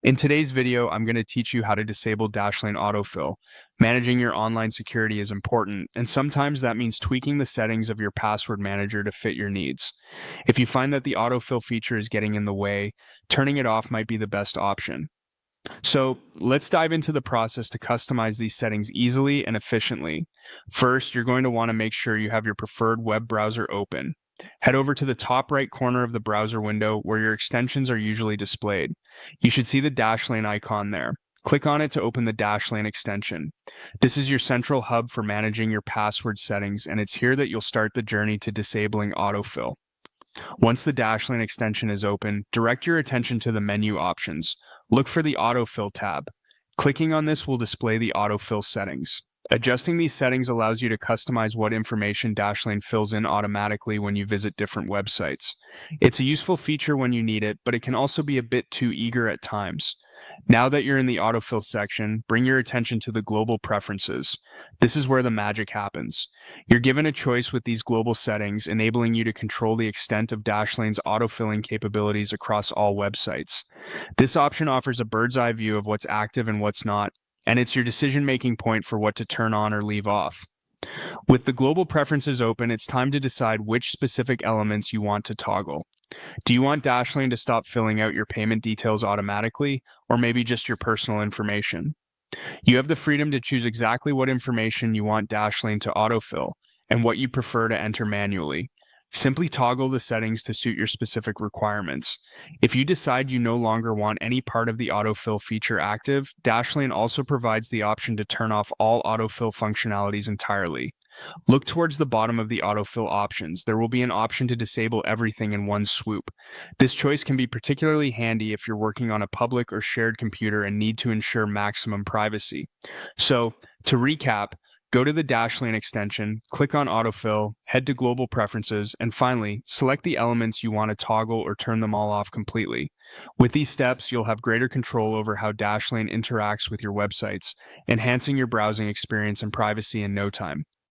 In today's video, I'm going to teach you how to disable Dashlane Autofill. Managing your online security is important, and sometimes that means tweaking the settings of your password manager to fit your needs. If you find that the autofill feature is getting in the way, turning it off might be the best option. So let's dive into the process to customize these settings easily and efficiently. First, you're going to want to make sure you have your preferred web browser open. Head over to the top right corner of the browser window where your extensions are usually displayed. You should see the Dashlane icon there. Click on it to open the Dashlane extension. This is your central hub for managing your password settings, and it's here that you'll start the journey to disabling autofill. Once the Dashlane extension is open, direct your attention to the menu options. Look for the Autofill tab. Clicking on this will display the autofill settings. Adjusting these settings allows you to customize what information Dashlane fills in automatically when you visit different websites. It's a useful feature when you need it, but it can also be a bit too eager at times. Now that you're in the autofill section, bring your attention to the global preferences. This is where the magic happens. You're given a choice with these global settings, enabling you to control the extent of Dashlane's autofilling capabilities across all websites. This option offers a bird's eye view of what's active and what's not, and it's your decision-making point for what to turn on or leave off. With the global preferences open, it's time to decide which specific elements you want to toggle. Do you want Dashlane to stop filling out your payment details automatically, or maybe just your personal information? You have the freedom to choose exactly what information you want Dashlane to autofill and what you prefer to enter manually. Simply toggle the settings to suit your specific requirements. If you decide you no longer want any part of the autofill feature active, Dashlane also provides the option to turn off all autofill functionalities entirely. Look towards the bottom of the autofill options. There will be an option to disable everything in one swoop. This choice can be particularly handy if you're working on a public or shared computer and need to ensure maximum privacy. So, to recap, go to the Dashlane extension, click on Autofill, head to Global Preferences, and finally, select the elements you want to toggle or turn them all off completely. With these steps, you'll have greater control over how Dashlane interacts with your websites, enhancing your browsing experience and privacy in no time.